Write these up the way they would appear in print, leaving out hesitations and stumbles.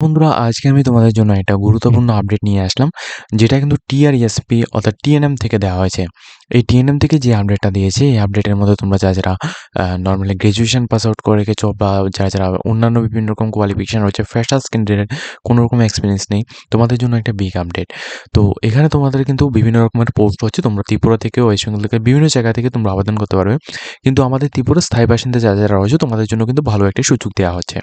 বন্ধুরা, আজকে আমি তোমাদের জন্য একটা গুরুত্বপূর্ণ আপডেট নিয়ে আসলাম, যেটা কিন্তু টিআরইএসপি অর্থাৎ টিএনএম থেকে দেওয়া হয়েছে। এই টিএনএম থেকে যে আপডেটটা দিয়েছে, এই আপডেটের মধ্যে তোমরা যারা নর্মালি গ্র্যাজুয়েশন পাস আউট করে রেখেছো বা যারা অন্যান্য বিভিন্ন রকম কোয়ালিফিকেশন রয়েছে, ফ্রেশার্স ক্যান্ডিডেট, কোনো রকম এক্সপিরিয়েন্স নেই, তোমাদের জন্য একটা বিগ আপডেট। তো এখানে তোমাদের কিন্তু বিভিন্ন রকমের পোস্ট হচ্ছে। তোমরা ত্রিপুরা থেকে, ওয়েস্ট বেঙ্গল থেকে, বিভিন্ন জায়গা থেকে তোমরা আবেদন করতে পারবে। কিন্তু আমাদের ত্রিপুরার স্থায়ী বাসিন্দা যারা রয়েছে, তোমাদের জন্য কিন্তু ভালো একটা সুযোগ দেওয়া হচ্ছে।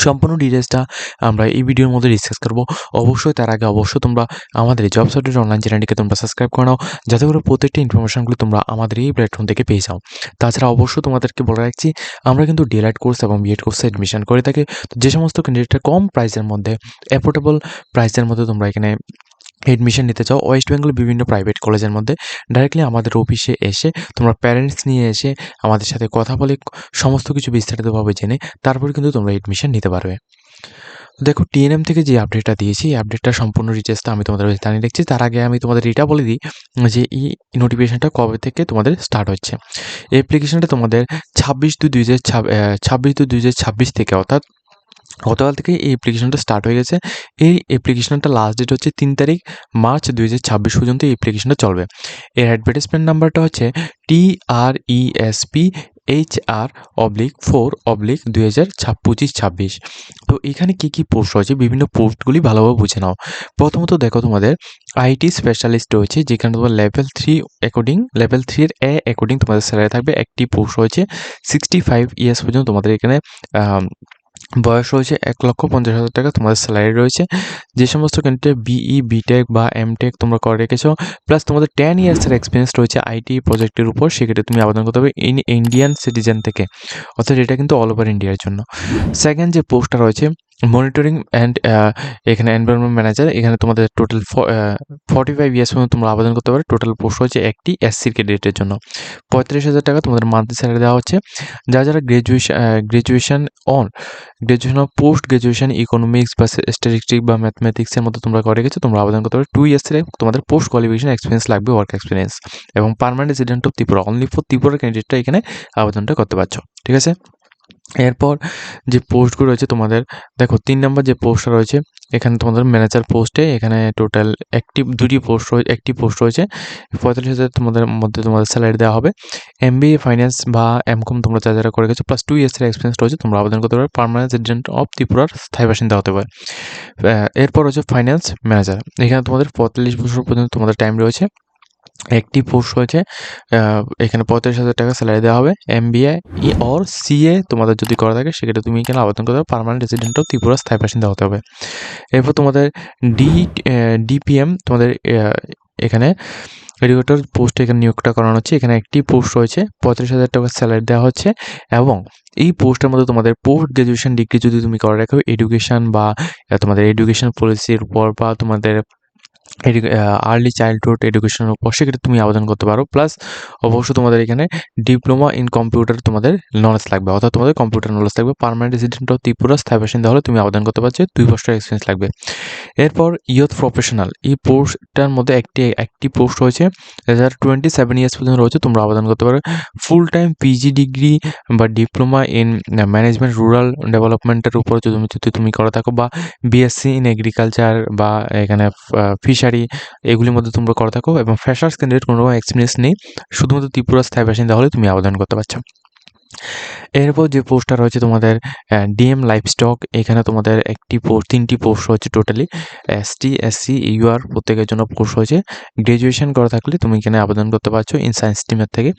সম্পূর্ণ ডিটেইলসটা আমরা এই ভিডিওর মধ্যে ডিসকাস করব। অবশ্যই তার আগে তোমরা আমাদের এই জব সার্টিফিকেট অনলাইন চ্যানেলটিকে তোমরা সাবস্ক্রাইব করে নাও, যাতে করে প্রত্যেকটা ইনফরমেশনগুলো তোমরা আমাদের এই প্ল্যাটফর্ম থেকে পেয়ে যাও। তাছাড়া অবশ্যই তোমাদেরকে বলে রাখছি, আমরা কিন্তু ডিএলএড কোর্স এবং বিএড কোর্সে অ্যাডমিশন করে থাকি। তো যে সমস্ত ক্যান্ডিডেটরা কম প্রাইসের মধ্যে, অ্যাফোর্ডেবল প্রাইসের মধ্যে তোমরা এখানে এডমিশন নিতে চাও ওয়েস্ট বেঙ্গলের বিভিন্ন প্রাইভেট কলেজের মধ্যে, ডাইরেক্টলি আমাদের অফিসে এসে তোমরা প্যারেন্টস নিয়ে এসে আমাদের সাথে কথা বলে সমস্ত কিছু বিস্তারিতভাবে জেনে তারপরে কিন্তু তোমরা এডমিশন নিতে পারবে। দেখো, টিএনএম থেকে যে আপডেটটা দিয়েছি, এই আপডেটটা সম্পূর্ণ ডিটেইলসটা আমি তোমাদের কাছে জানিয়ে রাখছি। তার আগে আমি তোমাদের এটা বলে দিই যে এই নোটিফিকেশনটা কবে থেকে তোমাদের স্টার্ট হচ্ছে। এই অ্যাপ্লিকেশনটা তোমাদের 26/2/2026 থেকে, অর্থাৎ গতকাল থেকে এই অ্যাপ্লিকেশনটা স্টার্ট হয়ে গেছে। এই অ্যাপ্লিকেশনটা লাস্ট ডেট হচ্ছে 3 তারিখ March 2026 পর্যন্ত এই অ্যাপ্লিকেশনটা চলবে। এর অ্যাডভার্টাইজমেন্ট নাম্বারটা হচ্ছে TRESP HR/4/2025-26। তো এখানে কী পোস্ট রয়েছে, বিভিন্ন পোস্টগুলি ভালোভাবে বুঝে নাও। প্রথমত দেখো, তোমাদের আইটি স্পেশালিস্ট রয়েছে, যেখানে তোমার লেভেল 3 এর অ্যাকর্ডিং তোমাদের স্যালারি থাকবে। একটি পোস্ট রয়েছে 65 ইয়ার্স পর্যন্ত তোমাদের এখানে বয়স রয়েছে। 1,50,000 টাকা তোমাদের স্যালারি রয়েছে। যে সমস্ত ক্যান্ডিডেট বিই, বিটেক বা এমটেক তোমরা করে রেখেছো, প্লাস তোমাদের 10 ইয়ার্সের এক্সপিরিয়েন্স রয়েছে আইটি প্রজেক্টের উপর, সেক্ষেত্রে তুমি আবেদন করতে হবে ইন্ডিয়ান সিটিজেন থেকে, অর্থাৎ এটা কিন্তু অল ওভার ইন্ডিয়ার জন্য। সেকেন্ড যে পোস্টটা রয়েছে মনিটরিং অ্যান্ড এখানে এনভায়রনমেন্ট ম্যানেজার, এখানে তোমাদের টোটাল 45 ইয়ার্স পর্যন্ত তোমরা আবেদন করতে পারো। টোটাল পোস্ট হচ্ছে একটি এসসির ক্যান্ডিডেটের জন্য। 35,000 টাকা তোমাদের মান্থলি স্যালারি দেওয়া হচ্ছে। যারা graduation of post graduation economics বা স্ট্যাটিস্টিক্স বা ম্যাথমেটিক্সের মধ্যে তোমরা করে গেছো, তোমরা আবেদন করতে পারো। 2 ইয়ার্সের তোমাদের পোস্ট কোয়ালিফিকেশন এক্সপিরিয়েন্স লাগবে, ওয়ার্ক এক্সপিরিয়েন্স, এবং permanent resident of Tripura, only for Tripura ক্যান্ডিডেটরা এখানে আবেদনটা করতে পারছো। ঠিক আছে। এরপর যে পোস্টগুলো রয়েছে তোমাদের, দেখো 3 নম্বর যে পোস্টটা রয়েছে, এখানে তোমাদের ম্যানেজার পোস্টে এখানে টোটাল একটি পোস্ট রয়েছে। 45,000 তোমাদের মধ্যে তোমাদের স্যালারি দেওয়া হবে। এমবিএ ফাইন্যান্স বা এমকম তোমরা যারা করে গেছো, প্লাস 2 ইয়ার্সের এক্সপিরিয়েন্স রয়েছে, তোমরা আবেদন করতে পারবে। পার্মানেন্ট রেসিডেন্ট অফ ত্রিপুরার স্থায়ী বাসিন্দা হতে পারে। এরপর হচ্ছে ফাইন্যান্স ম্যানেজার, এখানে তোমাদের 45 বছর পর্যন্ত তোমাদের টাইম রয়েছে। একটি পোস্ট রয়েছে, এখানে 35,000 টাকা স্যালারি দেওয়া হবে। এমবিএ অর সিএ তোমাদের যদি করা থাকে, সেক্ষেত্রে তুমি এখানে আবেদন করতে হবে। পার্মানেন্ট রেসিডেন্ট অফ ত্রিপুরা স্থায়ী বাসিন্দা হতে হবে। এরপর তোমাদের ডিপিএম তোমাদের এখানে এডুকেটর পোস্টে এখানে নিয়োগটা করানো হচ্ছে। এখানে একটি পোস্ট রয়েছে, 35,000 টাকা স্যালারি দেওয়া হচ্ছে। এবং এই পোস্টের মধ্যে তোমাদের পোস্ট গ্রাজুয়েশন ডিগ্রি যদি তুমি করে রাখো এডুকেশন বা তোমাদের এডুকেশন পলিসির উপর বা তোমাদের আর্লি চাইল্ডহুড এডুকেশনের উপর, সেক্ষেত্রে তুমি আবেদন করতে পারো। প্লাস অবশ্যই তোমাদের এখানে ডিপ্লোমা ইন কম্পিউটার তোমাদের নলেজ লাগবে, অর্থাৎ তোমাদের কম্পিউটার নলেজ থাকবে। পার্মানেন্ট রেসিডেন্ট অফ ত্রিপুরা স্থায়ী বাসিন্দা হলে তুমি আবেদন করতে পারছো, 2 বছরের এক্সপিরিয়েন্স লাগবে। এরপর ইয়ুথ প্রফেশনাল, এই পোস্টটার মধ্যে একটি পোস্ট রয়েছে, যারা 27 ইয়ার্স পর্যন্ত রয়েছে, তোমরা আবেদন করতে পারো। ফুল টাইম পিজি ডিগ্রি বা ডিপ্লোমা ইন ম্যানেজমেন্ট রুরাল ডেভেলপমেন্টের উপর যদি তুমি করে থাকো, বা বিএসসি ইন এগ্রিকালচার বা এখানে ফিশারি, এগুলির মধ্যে তোমরা করে থাকো, এবং ফ্রেশার্স ক্যান্ডিডেট কোনো এক্সপিরিয়েন্স নেই, শুধুমাত্র ত্রিপুরা স্থায়ী বাসিন্দা হলে তুমি আবেদন করতে পারছো। এরপর যে পোস্টটা রয়েছে তোমাদের ডিএম লাইভস্টক, এখানে তোমাদের তিনটি পোস্ট রয়েছে টোটালি। এসটি, এসসি, ইউআর প্রত্যেকের জন্য পোস্ট রয়েছে। গ্র্যাজুয়েশন করা থাকলে তুমি এখানে আবেদন করতে পারছো ইন সায়েন্স স্ট্রিমের থেকে।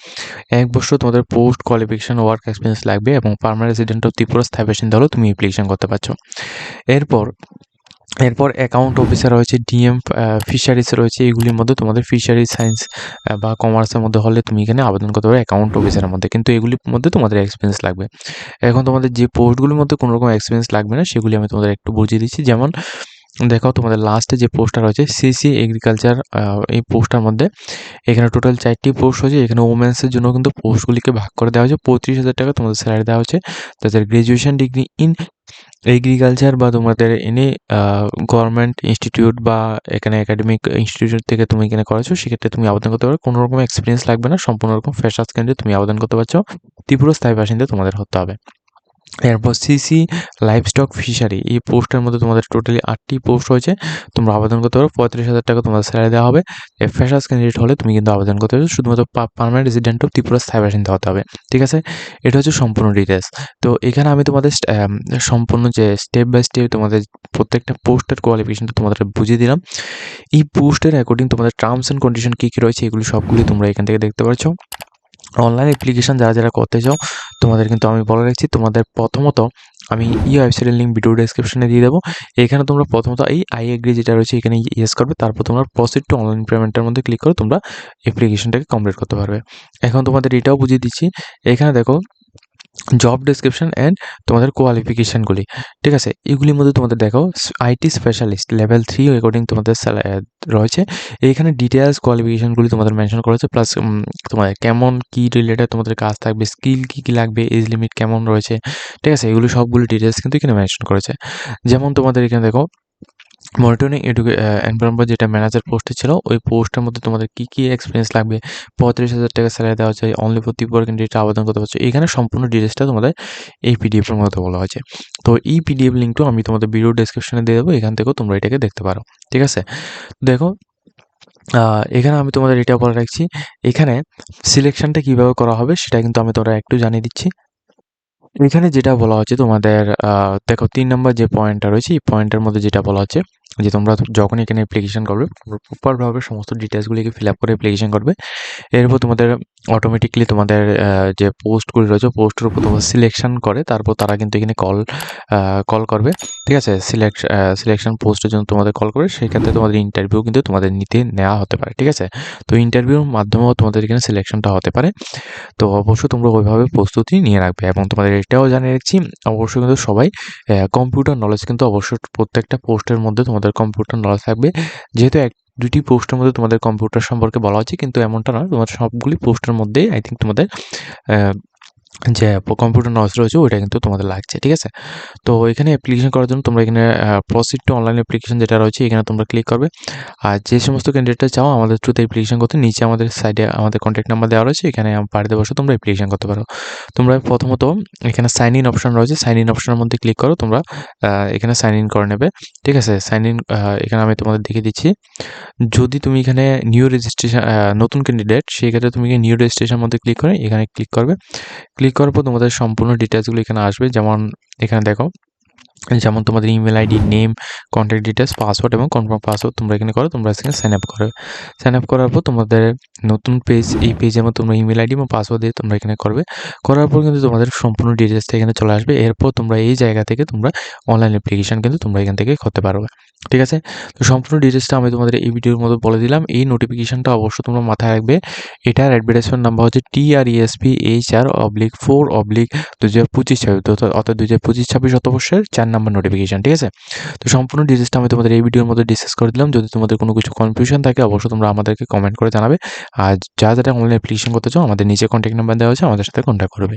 1 বছর তোমাদের পোস্ট কোয়ালিফিকেশন ওয়ার্ক এক্সপিরিয়েন্স লাগবে, এবং পার্মানেন্ট রেসিডেন্ট অফ ত্রিপুরা স্থায়ী বাসিন্দা হলেও তুমি অ্যাপ্লিকেশন করতে পারছো। এরপর অ্যাকাউন্ট অফিসার রয়েছে, ডিএম ফিশারিজ রয়েছে। এগুলির মধ্যে তোমাদের ফিশারি সায়েন্স বা কমার্সের মধ্যে হলে তুমি এখানে আবেদন করতে পারো অ্যাকাউন্ট অফিসারের মধ্যে, কিন্তু এগুলির মধ্যে তোমাদের এক্সপিরিয়েন্স লাগবে। এখন তোমাদের যে পোস্টগুলির মধ্যে কোনো রকম এক্সপিরিয়েন্স লাগবে না, সেগুলি আমি তোমাদের একটু বুঝিয়ে দিচ্ছি। যেমন দেখো, তোমাদের লাস্টে যে পোস্টটা রয়েছে সিসি এগ্রিকালচার, এই পোস্টটার মধ্যে এখানে টোটাল 4টি পোস্ট হয়েছে। এখানে ওমেন্সের জন্য কিন্তু পোস্টগুলিকে ভাগ করে দেওয়া হয়েছে। 35,000 টাকা তোমাদের স্যালারি দেওয়া হচ্ছে। তাদের গ্র্যাজুয়েশন ডিগ্রি ইন এগ্রিকালচার বা তোমাদের এনি গভর্নমেন্ট ইনস্টিটিউট বা এখানে একাডেমিক ইনস্টিটিউট থেকে তুমি এখানে করেছো, সেক্ষেত্রে তুমি আবেদন করতে পারো। কোনো রকম এক্সপিরিয়েন্স লাগবে না, সম্পূর্ণ রকম ফ্রেশার্স ক্যান্ডিডেট তুমি আবেদন করতে পারছো। ত্রিপুরা স্থায়ী বাসিন্দা তোমাদের হতে হবে। এরপর সিসি লাইভস্টক ফিশারি, এই পোস্টের মধ্যে তোমাদের টোটালি 8টি পোস্ট রয়েছে। তোমরা আবেদন করতে পারো, 35,000 টাকা তোমাদের স্যালারি দেওয়া হবে। ফ্রেশার্স ক্যান্ডিডেট হলে তুমি কিন্তু আবেদন করতে পারো, শুধুমাত্র পার্মানেন্ট রেসিডেন্ট অফ ত্রিপুরা স্থায়ী বাসিন্দা হতে হবে। ঠিক আছে, এটা হচ্ছে সম্পূর্ণ ডিটেলস। তো এখানে আমি তোমাদের সম্পূর্ণ যে স্টেপ বাই স্টেপ তোমাদের প্রত্যেকটা পোস্টের কোয়ালিফিকেশনটা তোমাদের বুঝিয়ে দিলাম। এই পোস্টের অ্যাকর্ডিং তোমাদের টার্মস অ্যান্ড কন্ডিশন কী কী রয়েছে এগুলি সবগুলি তোমরা এখান থেকে দেখতে পাচ্ছ। অনলাইন অ্যাপ্লিকেশন যারা করতে চাও তোমাদের কিন্তু আমি বলে রাখছি, তোমাদের প্রথমত আমি ওয়েবসাইটের লিঙ্ক ভিডিও ডেসক্রিপশনে দিয়ে দেবো। এখানে তোমরা প্রথমত এই আই এগ্রি যেটা রয়েছে এখানে ইয়েস করবে, তারপর তোমরা প্রসিড টু অনলাইন পেমেন্টের মধ্যে ক্লিক করে তোমরা অ্যাপ্লিকেশনটাকে কমপ্লিট করতে পারবে। এখন তোমাদের এটাও বুঝিয়ে দিচ্ছি, এখানে দেখো জব ডেসক্রিপশন অ্যান্ড তোমাদের কোয়ালিফিকেশানগুলি, ঠিক আছে, এগুলির মধ্যে তোমাদের দেখো আইটি স্পেশালিস্ট লেভেল 3 অ্যাকর্ডিং তোমাদের রয়েছে। এইখানে ডিটেলস কোয়ালিফিকেশানগুলি তোমাদের মেনশন করা হয়েছে, প্লাস তোমাদের কেমন কী রিলেটেড তোমাদের কাজ থাকবে, স্কিল কী কী লাগবে, এজ লিমিট কেমন রয়েছে, ঠিক আছে, এগুলো সবগুলো ডিটেলস কিন্তু এখানে মেনশন করেছে। যেমন তোমাদের এখানে দেখো মনিটরিং এনভায়রনমেন্ট যেটা ম্যানেজার পোস্টে ছিল, ওই পোস্টের মধ্যে তোমাদের কী কী এক্সপিরিয়েন্স লাগবে, 35,000 টাকা স্যালারি দেওয়া হচ্ছে, অনলি ফর ত্রিপুরা ক্যান্ডিডেট আবেদন করতে পারছো। এখানে সম্পূর্ণ ডিটেলসটা তোমাদের এই পিডিএফের মধ্যে বলা হয়েছে। তো এই পিডিএফ লিঙ্কটাও আমি তোমাদের ভিডিও ডেসক্রিপশনে দিয়ে দেবো, এখান থেকেও তোমরা এটাকে দেখতে পারো। ঠিক আছে, দেখো এখানে আমি তোমাদের এটা বলে রাখছি, এখানে সিলেকশনটা কীভাবে করা হবে সেটা কিন্তু আমি তোমরা একটু জানিয়ে দিচ্ছি। এখানে যেটা বলা হচ্ছে তোমাদের দেখো 3 নম্বর যে পয়েন্টটা রয়েছে, এই পয়েন্টের মধ্যে যেটা বলা হচ্ছে যে তোমরা যখন এখানে অ্যাপ্লিকেশন করবে প্রপারভাবে সমস্ত ডিটেলসগুলিকে ফিল আপ করে অ্যাপ্লিকেশন করবে। এরপর তোমাদের অটোমেটিকলি তোমাদের যে পোস্টগুলি রয়েছে পোস্টের উপর তোমার সিলেকশন করে, তারপর তারা কিন্তু এখানে কল করবে। ঠিক আছে, সিলেকশন পোস্টের জন্য তোমাদের কল করে, সেই ক্ষেত্রে তোমাদের ইন্টারভিউ কিন্তু তোমাদের নেওয়া হতে পারে। ঠিক আছে, তো ইন্টারভিউর মাধ্যমেও তোমাদের এখানে সিলেকশনটা হতে পারে। তো অবশ্যই তোমরা ওইভাবে প্রস্তুতি নিয়ে রাখবে, এবং তোমাদের এটাও জানিয়ে রাখছি অবশ্যই কিন্তু সবাই কম্পিউটার নলেজ কিন্তু অবশ্যই প্রত্যেকটা পোস্টের মধ্যে তোমাদের কম্পিউটার নলেজ থাকবে। যেহেতু 2টি পোস্টের মধ্যে তোমাদের কম্পিউটার সম্পর্কে বলা হচ্ছে, কিন্তু এমনটা নয়, তোমার সবগুলি পোস্টের মধ্যেই আই থিঙ্ক তোমাদের যে কম্পিউটার নলেজ রয়েছে ওইটা কিন্তু তোমাদের লাগছে। ঠিক আছে, তো এখানে অ্যাপ্লিকেশন করার জন্য তোমরা এখানে প্রসিড টু অনলাইন অ্যাপ্লিকেশন যেটা রয়েছে এখানে তোমরা ক্লিক করবে। আর যে সমস্ত ক্যান্ডিডেটরা চাও আমাদের থ্রুতে অ্যাপ্লিকেশন করতে, নিচে আমাদের সাইডে আমাদের কন্ট্যাক্ট নাম্বার দেওয়া রয়েছে, এখানে বাড়িতে বসে তোমরা অ্যাপ্লিকেশন করতে পারো। তোমরা প্রথমত এখানে সাইন ইন অপশন রয়েছে, সাইন ইন অপশনের মধ্যে ক্লিক করো, তোমরা এখানে সাইন ইন করে নেবে। ঠিক আছে, সাইন ইন এখানে আমি তোমাদের দেখিয়ে দিচ্ছি। যদি তুমি এখানে নিউ রেজিস্ট্রেশন নতুন ক্যান্ডিডেট, সেই ক্ষেত্রে তুমি নিউ রেজিস্ট্রেশন মধ্যে ক্লিক করে এখানে ক্লিক করবে। ক্লিক করার পর তোমাদের সম্পূর্ণ ডিটেলসগুলো এখানে আসবে, যেমন এখানে দেখো, যেমন তোমাদের email ID, name, contact details, password এবং কনফার্ম পাসওয়ার্ড তোমরা এখানে করো। তোমরা এখানে সাইন আপ করবে। সাইন আপ করার পর তোমাদের নতুন পেজ, এই পেজের মধ্যে তোমরা ইমেল আইডি এবং পাসওয়ার্ড দিয়ে তোমরা এখানে করবে। করার পর কিন্তু তোমাদের সম্পূর্ণ ডিটেলসটা এখানে চলে আসবে। এরপর তোমরা এই জায়গা থেকে তোমরা অনলাইন অ্যাপ্লিকেশন কিন্তু তোমরা এখান থেকে করতে পারবে। ঠিক আছে, তো সম্পূর্ণ ডিটেলসটা আমি তোমাদের এই ভিডিওর মধ্যে বলে দিলাম। এই নোটিফিকেশনটা অবশ্যই তোমরা মাথায় রাখবে। এটার অ্যাডভার্টাইজমেন্ট নাম্বার হচ্ছে TRESPHR/4/2025, অর্থাৎ 2025-26 শতবর্ষের 4 নম্বর নোটিফিকেশন। ঠিক আছে, তো সম্পূর্ণ ডিটেলসটা আমি তোমাদের এই ভিডিওর মধ্যে ডিসকাস করে দিলাম। যদি তোমাদের কোনো কিছু কনফিউশন থাকে অবশ্যই তোমরা আমাদেরকে কমেন্ট করে জানাবে। আর যারা অনলাইন অ্যাপ্লিকেশন করতে চাও আমাদের নিচে কন্ট্যাক্ট নাম্বার দেওয়া আছে, আমাদের সাথে কন্ট্যাক্ট করবে।